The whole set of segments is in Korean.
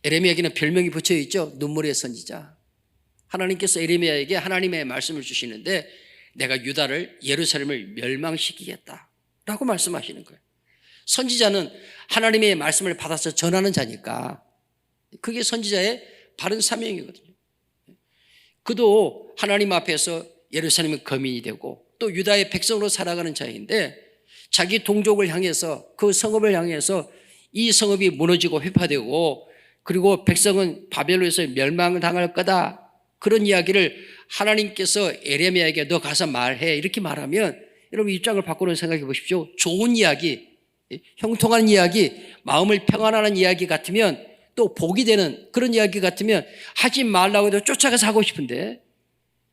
에레미야에게는 별명이 붙여 있죠. 눈물의 선지자. 하나님께서 에레미야에게 하나님의 말씀을 주시는데 내가 유다를 예루살렘을 멸망시키겠다라고 말씀하시는 거예요. 선지자는 하나님의 말씀을 받아서 전하는 자니까 그게 선지자의 바른 사명이거든요. 그도 하나님 앞에서 예루살렘의 거민이 되고 또 유다의 백성으로 살아가는 자인데 자기 동족을 향해서 그 성읍을 향해서 이 성읍이 무너지고 회파되고 그리고 백성은 바벨론에서 멸망을 당할 거다. 그런 이야기를 하나님께서 에레미야에게 너 가서 말해 이렇게 말하면 여러분 입장을 바꾸는 생각해 보십시오. 좋은 이야기, 형통한 이야기, 마음을 평안하는 이야기 같으면 또 복이 되는 그런 이야기 같으면 하지 말라고 해도 쫓아가서 하고 싶은데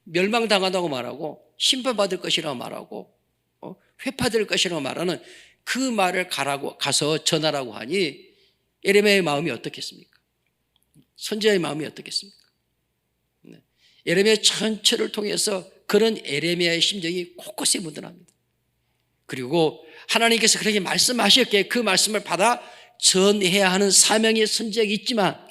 멸망당한다고 말하고 심판받을 것이라고 말하고 회파될 것이라고 말하는 그 말을 가서 전하라고 하니 에레미야의 마음이 어떻겠습니까? 선지자의 마음이 어떻겠습니까? 에레미야 전체를 통해서 그런 에레미야의 심정이 곳곳에 묻어납니다. 그리고 하나님께서 그렇게 말씀하셨기에 그 말씀을 받아 전해야 하는 사명의 선지자가 있지만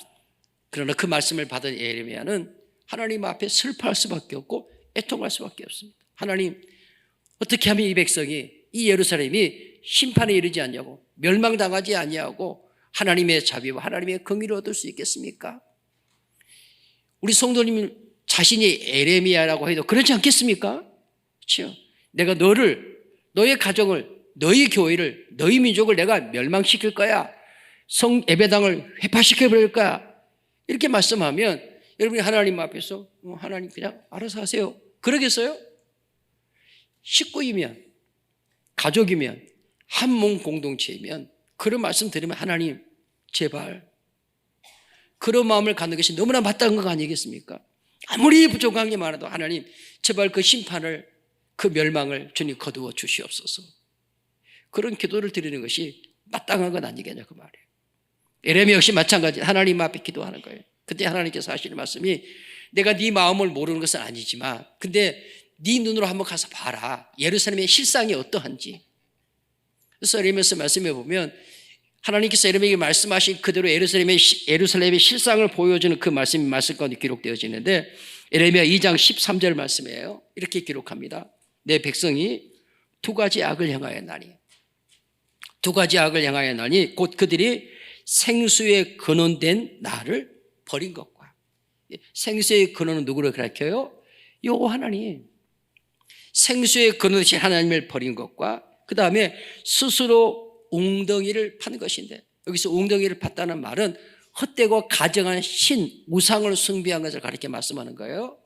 그러나 그 말씀을 받은 에레미야는 하나님 앞에 슬퍼할 수밖에 없고 애통할 수밖에 없습니다. 하나님, 어떻게 하면 이 백성이 이 예루살렘이 심판에 이르지 않냐고 멸망당하지 않냐고 하나님의 자비와 하나님의 긍휼을 얻을 수 있겠습니까? 우리 성도님 자신이 에레미야라고 해도 그렇지 않겠습니까? 그렇죠? 내가 너의 가정을, 너희 교회를, 너희 민족을 내가 멸망시킬 거야. 성 예배당을 회파시켜 버릴 거야. 이렇게 말씀하면 여러분이 하나님 앞에서 하나님 그냥 알아서 하세요. 그러겠어요? 식구이면, 가족이면, 한 몸 공동체이면 그런 말씀 들으면 하나님 제발 그런 마음을 갖는 것이 너무나 마땅한 거 아니겠습니까? 아무리 부족한 게 많아도 하나님 제발 그 심판을 그 멸망을 주님 거두어 주시옵소서. 그런 기도를 드리는 것이 마땅한 건 아니겠냐 그 말이에요. 에레미야 역시 마찬가지 하나님 앞에 기도하는 거예요. 그때 하나님께서 하시는 말씀이 내가 네 마음을 모르는 것은 아니지만 근데 네 눈으로 한번 가서 봐라. 예루살렘의 실상이 어떠한지. 그래서 에레미야서 말씀해 보면 하나님께서 에레미야에게 말씀하신 그대로 예루살렘의 실상을 보여주는 그 말씀이 말씀 가운데 기록되어지는데 에레미야 2장 13절 말씀이에요. 이렇게 기록합니다. 내 백성이 두 가지 악을 행하였나니 두 가지 악을 행하였나니 곧 그들이 생수의 근원된 나를 버린 것과 생수의 근원은 누구를 가리켜요? 요 하나님 생수의 근원이신 하나님을 버린 것과 그 다음에 스스로 웅덩이를 판 것인데 여기서 웅덩이를 팠다는 말은 헛되고 가정한 신, 우상을 숭배한 것을 가리켜 말씀하는 거예요.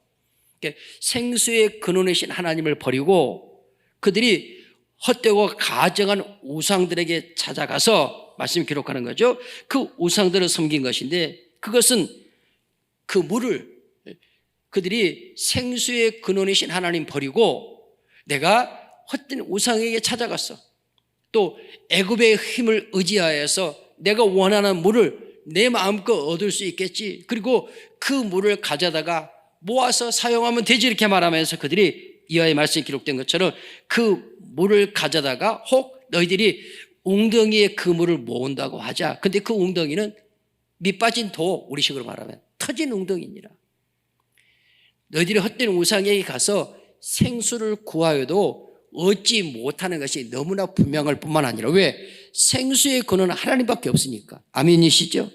생수의 근원이신 하나님을 버리고 그들이 헛되고 가정한 우상들에게 찾아가서 말씀 기록하는 거죠. 그 우상들을 섬긴 것인데 그것은 그 물을 그들이 생수의 근원이신 하나님 버리고 내가 헛된 우상에게 찾아갔어. 또 애굽의 힘을 의지하여서 내가 원하는 물을 내 마음껏 얻을 수 있겠지. 그리고 그 물을 가져다가 모아서 사용하면 되지 이렇게 말하면서 그들이 이하의 말씀이 기록된 것처럼 그 물을 가져다가 혹 너희들이 웅덩이에 그 물을 모은다고 하자. 근데 그 웅덩이는 밑빠진 도, 우리식으로 말하면 터진 웅덩이니라. 너희들이 헛된 우상에게 가서 생수를 구하여도 얻지 못하는 것이 너무나 분명할 뿐만 아니라 왜? 생수의 근원은 하나님밖에 없으니까. 아멘이시죠?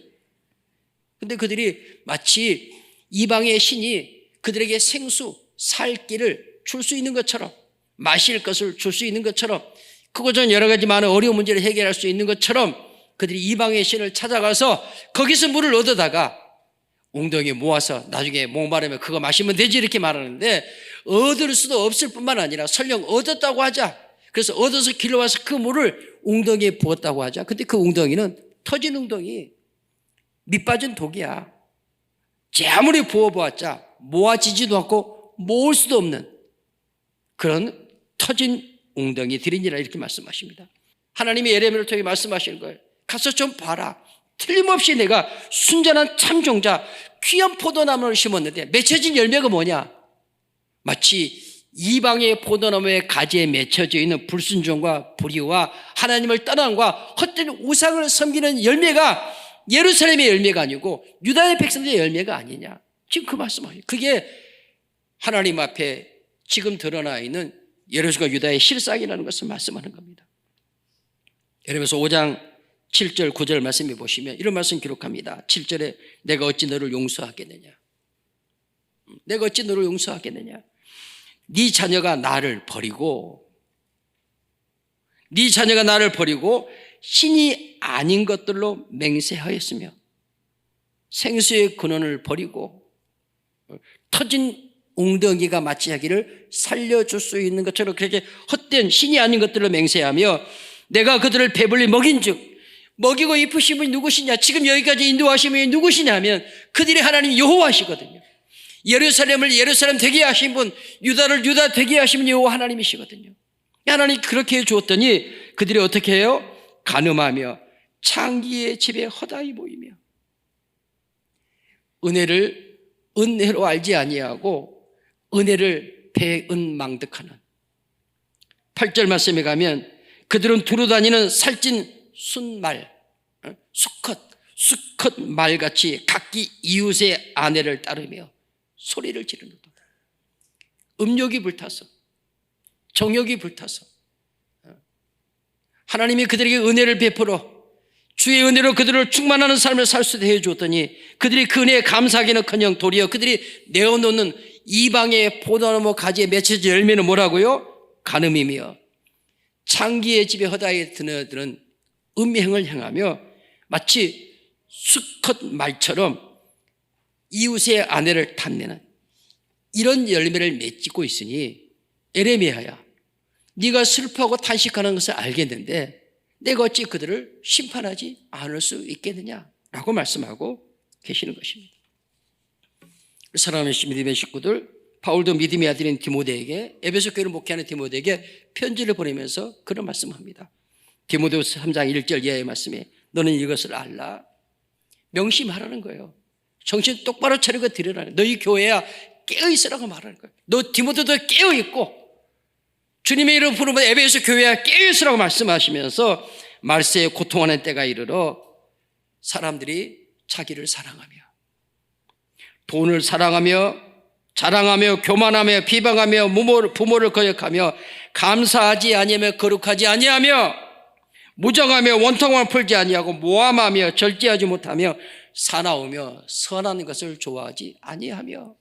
근데 그들이 마치 이방의 신이 그들에게 생수, 살 길을 줄 수 있는 것처럼 마실 것을 줄 수 있는 것처럼 그것은 여러 가지 많은 어려운 문제를 해결할 수 있는 것처럼 그들이 이방의 신을 찾아가서 거기서 물을 얻어다가 웅덩이에 모아서 나중에 목마르면 그거 마시면 되지 이렇게 말하는데 얻을 수도 없을 뿐만 아니라 설령 얻었다고 하자. 그래서 얻어서 길러와서 그 물을 웅덩이에 부었다고 하자. 근데 그 웅덩이는 터진 웅덩이, 밑빠진 독이야. 아무리 부어보았자 모아지지도 않고 모을 수도 없는 그런 터진 웅덩이들이니라 이렇게 말씀하십니다. 하나님이 에레미야를 통해 말씀하시는 거예요. 가서 좀 봐라. 틀림없이 내가 순전한 참종자 귀한 포도나무를 심었는데 맺혀진 열매가 뭐냐? 마치 이방의 포도나무의 가지에 맺혀져 있는 불순종과 불의와 하나님을 떠남과 헛된 우상을 섬기는 열매가 예루살렘의 열매가 아니고 유다의 백성들의 열매가 아니냐. 지금 그 말씀이에요. 그게 하나님 앞에 지금 드러나 있는 예루살렘과 유다의 실상이라는 것을 말씀하는 겁니다. 예레미야서 5장 7절 9절 말씀해 보시면 이런 말씀 기록합니다. 7절에 내가 어찌 너를 용서하겠느냐. 내가 어찌 너를 용서하겠느냐. 네 자녀가 나를 버리고 신이 아닌 것들로 맹세하였으며 생수의 근원을 버리고 터진 웅덩이가 마치 하기를 살려줄 수 있는 것처럼 그렇게 헛된 신이 아닌 것들로 맹세하며 내가 그들을 배불리 먹인즉 먹이고 입으신 분이 누구시냐. 지금 여기까지 인도하신 분이 누구시냐 하면 그들이 하나님 여호와시거든요. 예루살렘을 예루살렘 되게 하신 분, 유다를 유다 되게 하신 분 여호와 하나님이시거든요. 하나님 그렇게 해주었더니 그들이 어떻게 해요? 간음하며 창기의 집에 허다히 모이며 은혜를 은혜로 알지 아니하고 은혜를 배은망덕하는 8절 말씀에 가면 그들은 두루 다니는 살찐 순말 수컷 말같이 각기 이웃의 아내를 따르며 소리를 지르는다. 음욕이 불타서 정욕이 불타서 하나님이 그들에게 은혜를 베풀어 주의 은혜로 그들을 충만하는 삶을 살 수 있게 해주었더니 그들이 그 은혜에 감사하기는커녕 도리어 그들이 내어놓는 이방의 포도나무 가지에 맺혀진 열매는 뭐라고요? 간음이며 창기의 집에 허다히 드는 음행을 행하며 마치 수컷 말처럼 이웃의 아내를 탐내는 이런 열매를 맺고 있으니 예레미야야 네가 슬퍼하고 탄식하는 것을 알겠는데 내가 어찌 그들을 심판하지 않을 수 있겠느냐라고 말씀하고 계시는 것입니다. 사랑하는 믿음의 식구들, 바울도 믿음의 아들인 디모데에게 에베소 교회를 목회하는 디모데에게 편지를 보내면서 그런 말씀을 합니다. 디모데후서 3장 1절 이하의 말씀에 너는 이것을 알라. 명심하라는 거예요. 정신 똑바로 차리고 들으라는 거예요. 너희 교회야 깨어있으라고 말하는 거예요. 너 디모데도 깨어있고 주님의 이름 부르면 에베소 교회야 깨어있으라고 말씀하시면서 말세에 고통하는 때가 이르러 사람들이 자기를 사랑하며 돈을 사랑하며 자랑하며 교만하며 비방하며 부모를 거역하며 감사하지 아니하며 거룩하지 아니하며 무정하며 원통함을 풀지 아니하고 모함하며 절제하지 못하며 사나우며 선한 것을 좋아하지 아니하며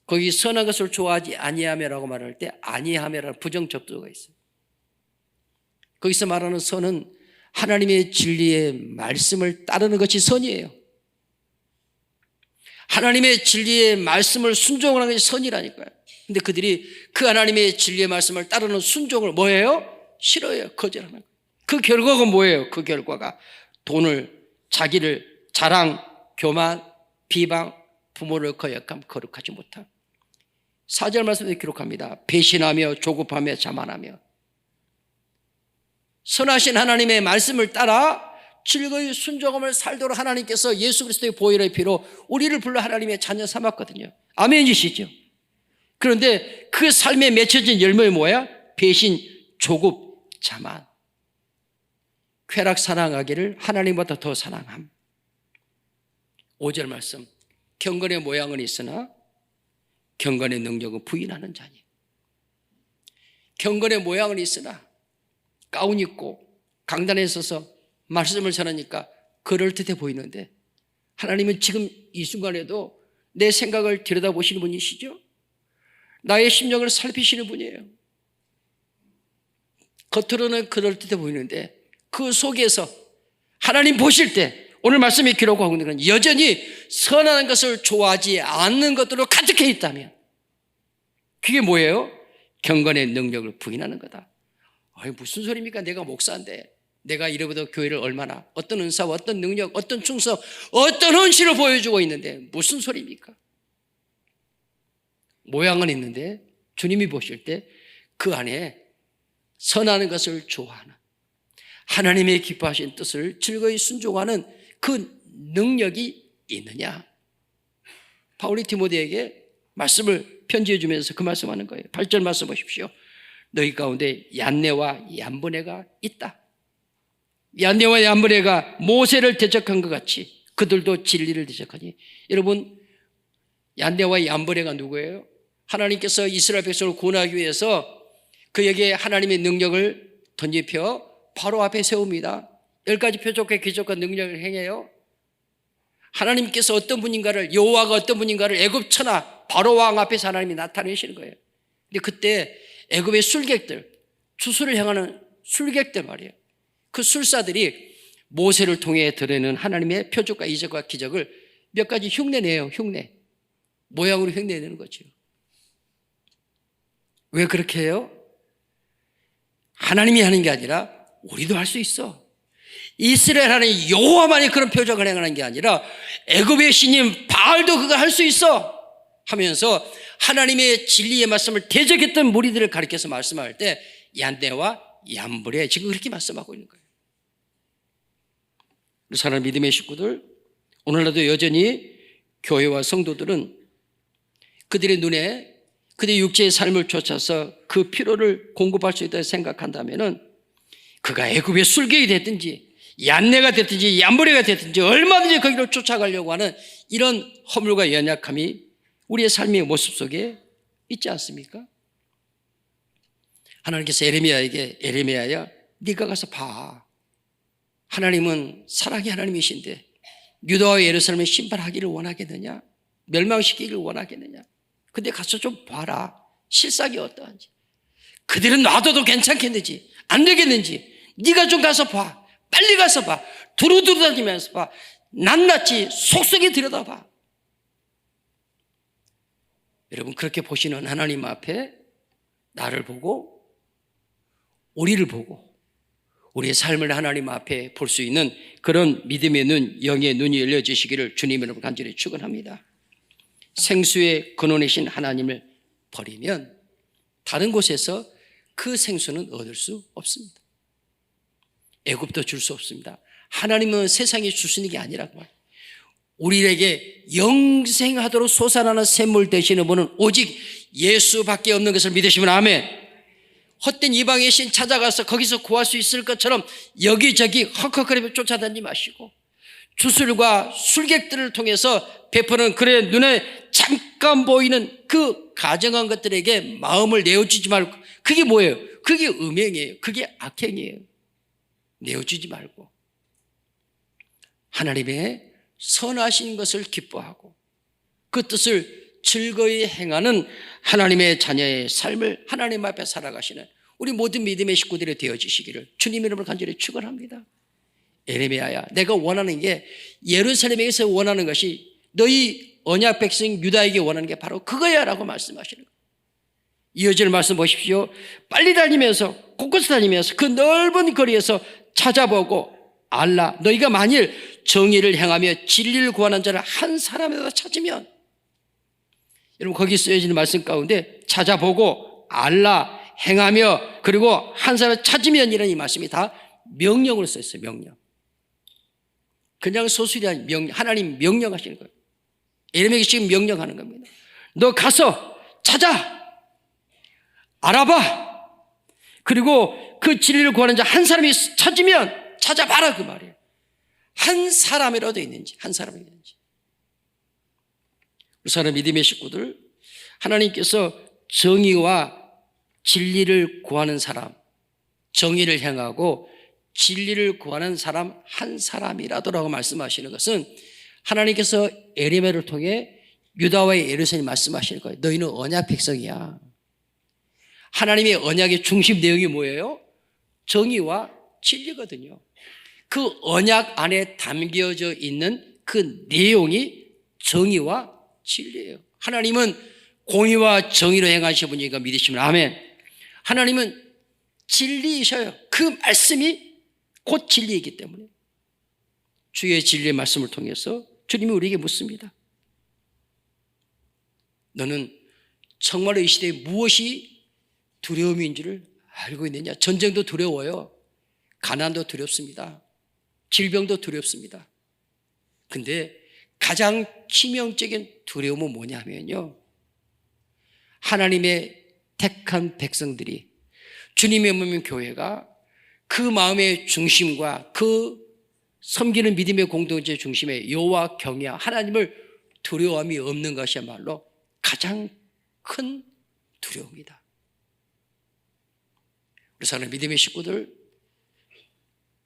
거기 선한 것을 좋아하지 아니하며라고 말할 때 아니하며라는 부정접두가 있어요. 거기서 말하는 선은 하나님의 진리의 말씀을 따르는 것이 선이에요. 하나님의 진리의 말씀을 순종하는 것이 선이라니까요. 근데 그들이 그 하나님의 진리의 말씀을 따르는 순종을 뭐예요? 싫어해요. 거절하는 거예요. 그 결과가 뭐예요? 그 결과가 돈을, 자기를 자랑, 교만, 비방, 부모를 거역함, 거룩하지 못함. 4절 말씀에 기록합니다. 배신하며 조급하며 자만하며 선하신 하나님의 말씀을 따라 즐거이 순종함을 살도록 하나님께서 예수 그리스도의 보혈의 피로 우리를 불러 하나님의 자녀 삼았거든요. 아멘이시죠? 그런데 그 삶에 맺혀진 열매는 뭐야? 배신, 조급, 자만. 쾌락 사랑하기를 하나님보다 더 사랑함. 5절 말씀. 경건의 모양은 있으나 경건의 능력은 부인하는 자니. 경건의 모양은 있으나 가운 입고 강단에 서서 말씀을 전하니까 그럴듯해 보이는데 하나님은 지금 이 순간에도 내 생각을 들여다보시는 분이시죠? 나의 심령을 살피시는 분이에요. 겉으로는 그럴듯해 보이는데 그 속에서 하나님 보실 때 오늘 말씀이 기록하고 있는 건 여전히 선한 것을 좋아하지 않는 것들로 가득해 있다면 그게 뭐예요? 경건의 능력을 부인하는 거다. 아니, 무슨 소리입니까? 내가 목사인데 내가 이러고도 교회를 얼마나 어떤 은사와 어떤 능력, 어떤 충성, 어떤 헌신을 보여주고 있는데 무슨 소리입니까? 모양은 있는데 주님이 보실 때 그 안에 선하는 것을 좋아하는 하나님의 기뻐하신 뜻을 즐거이 순종하는 그 능력이 있느냐? 바울이 디모데에게 말씀을 편지해 주면서 그 말씀하는 거예요. 8절 말씀 보십시오. 너희 가운데 얀네와 얀보네가 있다. 얀네와 얀브레가 모세를 대적한 것 같이 그들도 진리를 대적하니. 여러분, 얀네와 얀브레가 누구예요? 하나님께서 이스라엘 백성을 구원하기 위해서 그에게 하나님의 능력을 던집혀 바로 앞에 세웁니다. 10가지 표적과 기적과 능력을 행해요. 하나님께서 어떤 분인가를, 여호와가 어떤 분인가를 애굽 천하 바로 왕 앞에서 하나님이 나타내시는 거예요. 근데 그때 애굽의 술객들, 추수를 향하는 술객들 말이에요. 그 술사들이 모세를 통해 드러내는 하나님의 표적과 이적과 기적을 몇 가지 흉내내요. 흉내. 모양으로 흉내내는 거죠. 왜 그렇게 해요? 하나님이 하는 게 아니라 우리도 할 수 있어. 이스라엘 하나님 여호와만이 그런 표적을 행하는 게 아니라 애굽의 신인 바알도 그거 할 수 있어 하면서 하나님의 진리의 말씀을 대적했던 무리들을 가리켜서 말씀할 때 얀네와 얀브레 지금 그렇게 말씀하고 있는 거예요. 사랑하는 믿음의 식구들, 오늘날도 여전히 교회와 성도들은 그들의 눈에 그들의 육체의 삶을 쫓아서 그 필요를 공급할 수 있다고 생각한다면 그가 애굽의 술객이 됐든지 얀네가 됐든지 얀브레가 됐든지 얼마든지 거기로 쫓아가려고 하는 이런 허물과 연약함이 우리의 삶의 모습 속에 있지 않습니까? 하나님께서 에레미야야 네가 가서 봐. 하나님은 사랑의 하나님이신데 유다와 예루살렘을 신발하기를 원하겠느냐? 멸망시키기를 원하겠느냐? 근데 가서 좀 봐라. 실상이 어떠한지. 그들은 놔둬도 괜찮겠는지 안 되겠는지 네가 좀 가서 봐. 빨리 가서 봐. 두루두루 다니면서 봐. 낱낱이 속속에 들여다봐. 여러분, 그렇게 보시는 하나님 앞에 나를 보고 우리를 보고 우리의 삶을 하나님 앞에 볼 수 있는 그런 믿음의 눈, 영의 눈이 열려지시기를 주님 이름으로 간절히 축원합니다. 생수의 근원이신 하나님을 버리면 다른 곳에서 그 생수는 얻을 수 없습니다. 애굽도 줄 수 없습니다. 하나님은 세상에 주시는 게 아니라고 말해요. 우리에게 영생하도록 솟아나는 샘물 되시는 분은 오직 예수밖에 없는 것을 믿으시면 아멘. 헛된 이방의 신 찾아가서 거기서 구할 수 있을 것처럼 여기저기 헉헉거리며 쫓아다니지 마시고 주술과 술객들을 통해서 베푸는 그의 눈에 잠깐 보이는 그 가정한 것들에게 마음을 내어주지 말고. 그게 뭐예요? 그게 음행이에요. 그게 악행이에요. 내어주지 말고 하나님의 선하신 것을 기뻐하고 그 뜻을 즐거이 행하는 하나님의 자녀의 삶을 하나님 앞에 살아가시는 우리 모든 믿음의 식구들이 되어지시기를 주님 이름으로 간절히 축원합니다. 에레미야야, 내가 원하는 게 예루살렘에서 원하는 것이 너희 언약 백성 유다에게 원하는 게 바로 그거야 라고 말씀하시는 거예요. 이어지는 말씀 보십시오. 빨리 다니면서 곳곳에 다니면서 그 넓은 거리에서 찾아보고 알라. 너희가 만일 정의를 행하며 진리를 구하는 자를 한 사람이라도 찾으면, 여러분 거기 쓰여지는 말씀 가운데 찾아보고 알라 행하며 그리고 한 사람을 찾으면 이런 이 말씀이 다 명령으로 써있어요. 명령. 그냥 소술이 아닌 명령. 하나님 명령하시는 거예요. 에레미야에게 지금 명령하는 겁니다. 너 가서 찾아 알아봐. 그리고 그 진리를 구하는 자 한 사람이 찾으면 찾아봐라 그 말이에요. 한 사람이라도 있는지, 한 사람이 있는지. 우리 사람 믿음의 식구들, 하나님께서 정의와 진리를 구하는 사람, 정의를 행하고 진리를 구하는 사람 한 사람이라도라고 말씀하시는 것은 하나님께서 에레미야를 통해 유다와의 예루살렘 말씀하시는 거예요. 너희는 언약 백성이야. 하나님의 언약의 중심 내용이 뭐예요? 정의와 진리거든요. 그 언약 안에 담겨져 있는 그 내용이 정의와 진리예요. 하나님은 공의와 정의로 행하신 분이니까 믿으시면 아멘. 하나님은 진리이셔요. 그 말씀이 곧 진리이기 때문에 주의 진리의 말씀을 통해서 주님이 우리에게 묻습니다. 너는 정말로 이 시대에 무엇이 두려움인 줄을 알고 있느냐? 전쟁도 두려워요. 가난도 두렵습니다. 질병도 두렵습니다. 근데 가장 치명적인 두려움은 뭐냐면요, 하나님의 택한 백성들이, 주님의 몸인 교회가 그 마음의 중심과 그 섬기는 믿음의 공동체 중심에 여호와 경외와 하나님을 두려움이 없는 것이야말로 가장 큰 두려움이다. 우리 사랑하는 믿음의 식구들,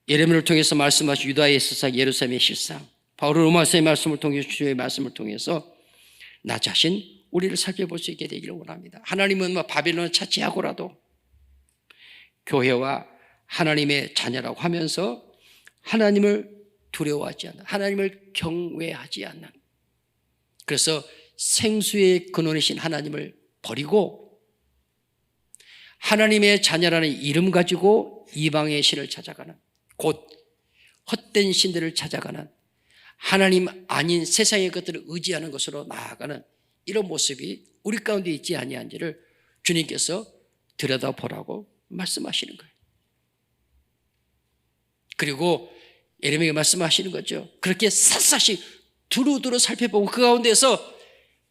예레미야를 통해서 말씀하신 유다의 실상, 예루살렘의 실상, 바울은 로마서의 말씀을 통해서 주의 말씀을 통해서 나 자신 우리를 살펴볼 수 있게 되기를 원합니다. 하나님은 바벨론을 차지하고라도 교회와 하나님의 자녀라고 하면서 하나님을 두려워하지 않는, 하나님을 경외하지 않는, 그래서 생수의 근원이신 하나님을 버리고 하나님의 자녀라는 이름 가지고 이방의 신을 찾아가는, 곧 헛된 신들을 찾아가는, 하나님 아닌 세상의 것들을 의지하는 것으로 나아가는 이런 모습이 우리 가운데 있지 아니한지를 주님께서 들여다보라고 말씀하시는 거예요. 그리고 예레미야가 말씀하시는 거죠. 그렇게 샅샅이 두루두루 살펴보고 그 가운데서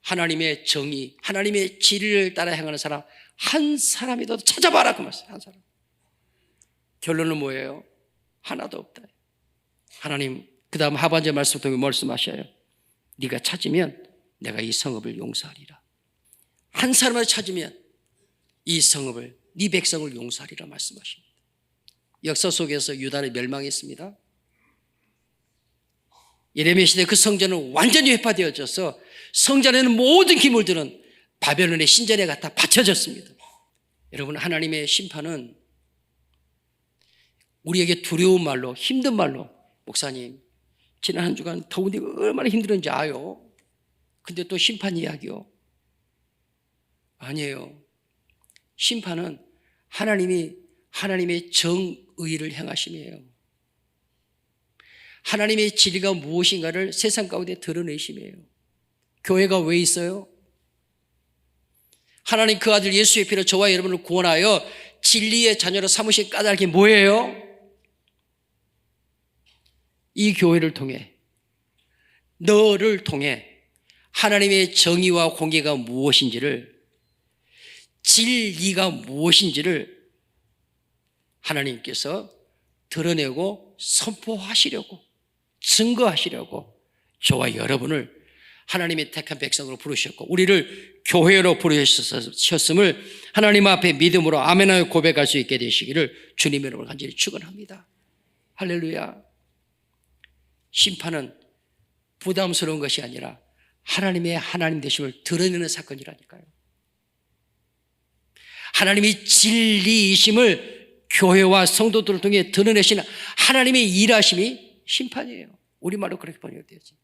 하나님의 정의, 하나님의 진리를 따라 행하는 사람 한 사람이라도 찾아봐라 그 말씀. 한 사람. 결론은 뭐예요? 하나도 없다. 하나님 그 다음 하반절 말씀을 통해 말씀하셔요. 네가 찾으면 내가 이 성읍을 용서하리라. 한 사람을 찾으면 이 성읍을, 네 백성을 용서하리라 말씀하십니다. 역사 속에서 유다는 멸망했습니다. 예레미야 시대 그 성전은 완전히 회파되어져서 성전에는 모든 기물들은 바벨론의 신전에 갖다 바쳐졌습니다. 여러분, 하나님의 심판은 우리에게 두려운 말로, 힘든 말로, 목사님 지난 한 주간 더운데 얼마나 힘들었는지 아요? 근데 또 심판 이야기요? 아니에요. 심판은 하나님이 하나님의 정의를 행하심이에요. 하나님의 진리가 무엇인가를 세상 가운데 드러내심이에요. 교회가 왜 있어요? 하나님 그 아들 예수의 피로 저와 여러분을 구원하여 진리의 자녀로 삼으신 까닭이 뭐예요? 이 교회를 통해, 너를 통해 하나님의 정의와 공의가 무엇인지를, 진리가 무엇인지를 하나님께서 드러내고 선포하시려고, 증거하시려고 저와 여러분을 하나님의 택한 백성으로 부르셨고 우리를 교회로 부르셨음을 하나님 앞에 믿음으로 아멘하여 고백할 수 있게 되시기를 주님 여러분을 간절히 축원합니다. 할렐루야. 심판은 부담스러운 것이 아니라 하나님의 하나님 되심을 드러내는 사건이라니까요. 하나님의 진리이심을 교회와 성도들을 통해 드러내시는 하나님의 일하심이 심판이에요. 우리말로 그렇게 번역되었지.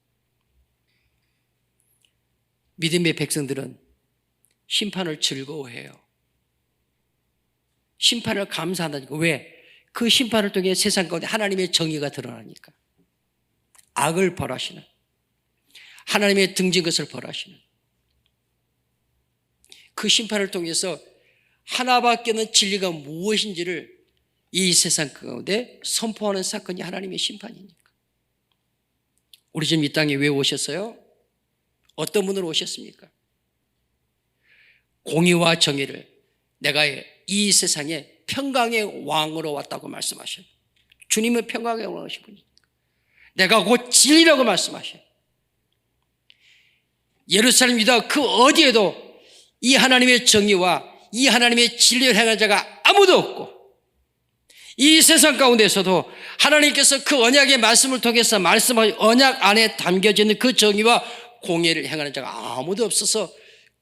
믿음의 백성들은 심판을 즐거워해요. 심판을 감사한다니까. 왜? 그 심판을 통해 세상 가운데 하나님의 정의가 드러나니까. 악을 벌하시는, 하나님의 등진 것을 벌하시는 그 심판을 통해서 하나밖에 없는 진리가 무엇인지를 이 세상 가운데 선포하는 사건이 하나님의 심판이니까. 우리 지금 이 땅에 왜 오셨어요? 어떤 분으로 오셨습니까? 공의와 정의를, 내가 이 세상에 평강의 왕으로 왔다고 말씀하셔요. 주님은 평강의 왕이신 분이니까. 내가 곧 진리라고 말씀하셔요. 예루살렘 유다 그 어디에도 이 하나님의 정의와 이 하나님의 진리를 행한 자가 아무도 없고, 이 세상 가운데서도 하나님께서 그 언약의 말씀을 통해서 말씀하신 언약 안에 담겨져 있는 그 정의와 공의를 행하는 자가 아무도 없어서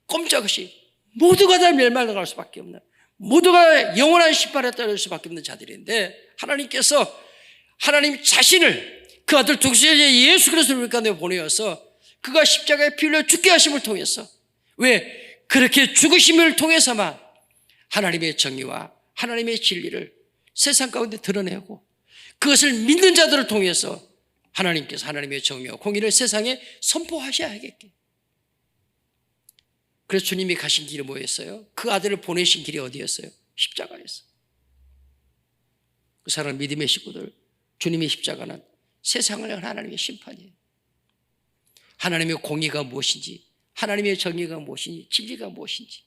꼼짝없이 모두가 다 멸망할 수밖에 없는, 모두가 영원한 심판에 따를 수밖에 없는 자들인데, 하나님께서 하나님 자신을 그 아들 독생자 예수 그리스도를 우리 가운데 보내어서 그가 십자가에 피 흘려 죽게 하심을 통해서, 왜? 그렇게 죽으심을 통해서만 하나님의 정의와 하나님의 진리를 세상 가운데 드러내고 그것을 믿는 자들을 통해서 하나님께서 하나님의 정의와 공의를 세상에 선포하셔야겠게. 그래서 주님이 가신 길이 뭐였어요? 그 아들을 보내신 길이 어디였어요? 십자가였어요. 그 사람 믿음의 식구들, 주님의 십자가는 세상을 향한 하나님의 심판이에요. 하나님의 공의가 무엇인지, 하나님의 정의가 무엇인지, 진리가 무엇인지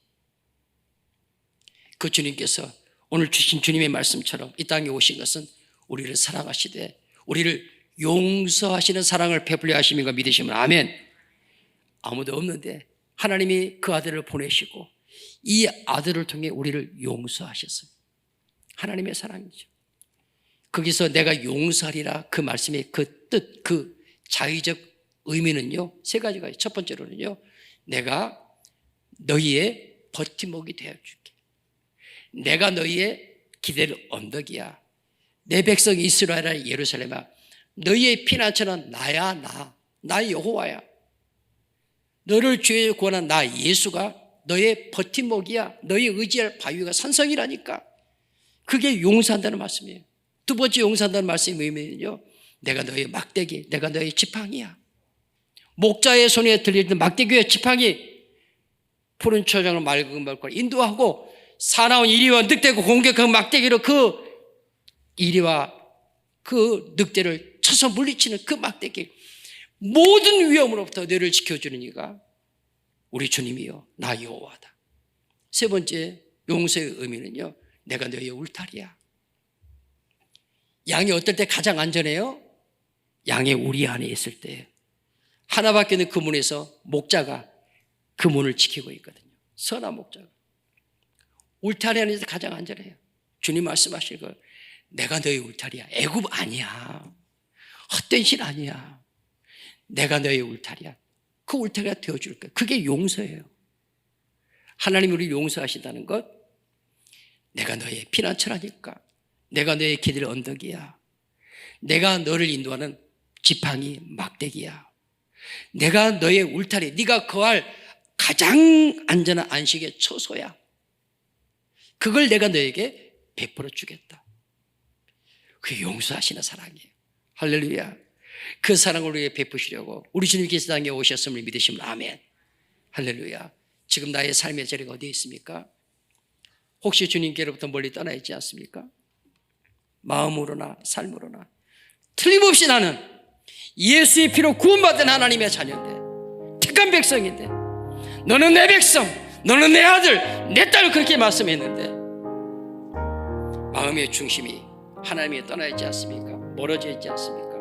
그 주님께서 오늘 주신 주님의 말씀처럼 이 땅에 오신 것은 우리를 사랑하시되 우리를 용서하시는 사랑을 베풀려 하심인 거 믿으시면 아멘. 아무도 없는데 하나님이 그 아들을 보내시고 이 아들을 통해 우리를 용서하셨어요. 하나님의 사랑이죠. 거기서 내가 용서하리라 그 말씀의 그 뜻, 그 자의적 의미는요, 세 가지가 있어요. 첫 번째로는요, 내가 너희의 버팀목이 되어줄게. 내가 너희의 기댈 언덕이야. 내 백성 이스라엘아 예루살렘아, 너희의 피난처는 나야. 나 여호와야. 너를 죄에 구원한 나 예수가 너의 버팀목이야. 너희 의지할 바위가 산성이라니까. 그게 용서한다는 말씀이에요. 두 번째 용서한다는 말씀의 의미는요, 내가 너의 막대기, 내가 너의 지팡이야. 목자의 손에 들리는 막대기와 지팡이, 푸른 초장을 맑은 물과 인도하고 사나운 이리와 늑대고 공격한 막대기로 그 이리와 그 늑대를 쳐서 물리치는 그 막대기, 모든 위험으로부터 너를 지켜주는 이가 우리 주님이요 나 여호와다. 세 번째 용서의 의미는요, 내가 너의 울타리야. 양이 어떨 때 가장 안전해요? 양의 우리 안에 있을 때. 하나밖에 없는 그 문에서 목자가 그 문을 지키고 있거든요. 선한 목자가. 울타리 안에서 가장 안전해요. 주님 말씀하실 거, 내가 너의 울타리야. 애굽 아니야. 헛된 신 아니야. 내가 너의 울타리야. 그 울타리가 되어줄 거야. 그게 용서예요. 하나님이 우리를 용서하신다는 것, 내가 너의 피난처라니까. 내가 너의 기댈 언덕이야. 내가 너를 인도하는 지팡이 막대기야. 내가 너의 울타리, 네가 거할 가장 안전한 안식의 처소야. 그걸 내가 너에게 베풀어 주겠다. 그게 용서하시는 사랑이에요. 할렐루야. 그 사랑을 우리에게 베푸시려고 우리 주님께서 땅에 오셨음을 믿으시면 아멘. 할렐루야. 지금 나의 삶의 자리가 어디에 있습니까? 혹시 주님께로부터 멀리 떠나 있지 않습니까? 마음으로나 삶으로나 틀림없이 나는 예수의 피로 구원받은 하나님의 자녀인데, 택한 백성인데, 너는 내 백성, 너는 내 아들, 내 딸을 그렇게 말씀했는데 마음의 중심이 하나님에 떠나 있지 않습니까? 멀어져 있지 않습니까?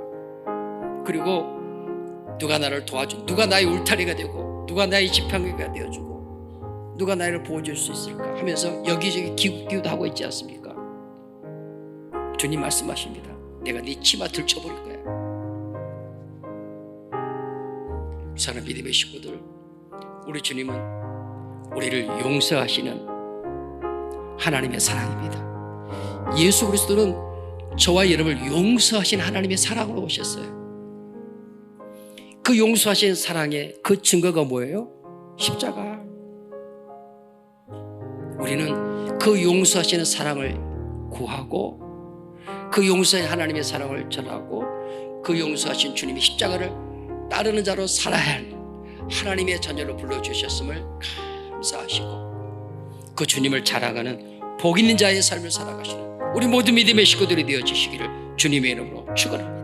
그리고 누가 나를 도와줘, 누가 나의 울타리가 되고, 누가 나의 지팡이가 되어주고, 누가 나를 보호줄 수 있을까 하면서 여기저기 기웃기웃하고 있지 않습니까? 주님 말씀하십니다. 내가 네 치마 들쳐버릴 거야. 사랑하는 믿음의 식구들, 우리 주님은 우리를 용서하시는 하나님의 사랑입니다. 예수 그리스도는 저와 여러분을 용서하신 하나님의 사랑으로 오셨어요. 그 용서하신 사랑의 그 증거가 뭐예요? 십자가. 우리는 그 용서하시는 사랑을 구하고, 그 용서의 하나님의 사랑을 전하고, 그 용서하신 주님의 십자가를 따르는 자로 살아야 할 하나님의 자녀로 불러주셨음을 감사하시고, 그 주님을 자랑하는 복 있는 자의 삶을 살아가시는 우리 모든 믿음의 식구들이 되어주시기를 주님의 이름으로 축원합니다.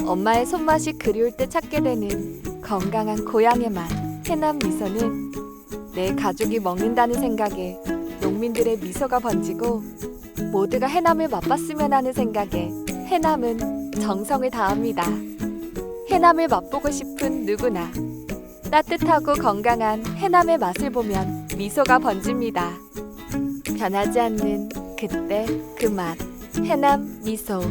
엄마의 손맛이 그리울 때 찾게 되는 건강한 고향의 맛, 해남 미소는 내 가족이 먹는다는 생각에 농민들의 미소가 번지고, 모두가 해남을 맛봤으면 하는 생각에 해남은 정성을 다합니다. 해남을 맛보고 싶은 누구나 따뜻하고 건강한 해남의 맛을 보면 미소가 번집니다. 변하지 않는 그때 그 맛, 해남 미소.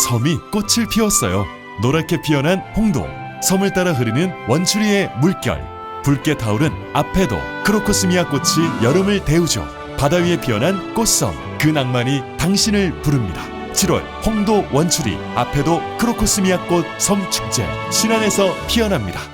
섬이 꽃을 피웠어요. 노랗게 피어난 홍도, 섬을 따라 흐르는 원추리의 물결, 붉게 타오른 아페도, 크로코스미아 꽃이 여름을 데우죠. 바다 위에 피어난 꽃섬, 그 낭만이 당신을 부릅니다. 7월 홍도 원추리 아페도 크로코스미아 꽃 섬축제, 신안에서 피어납니다.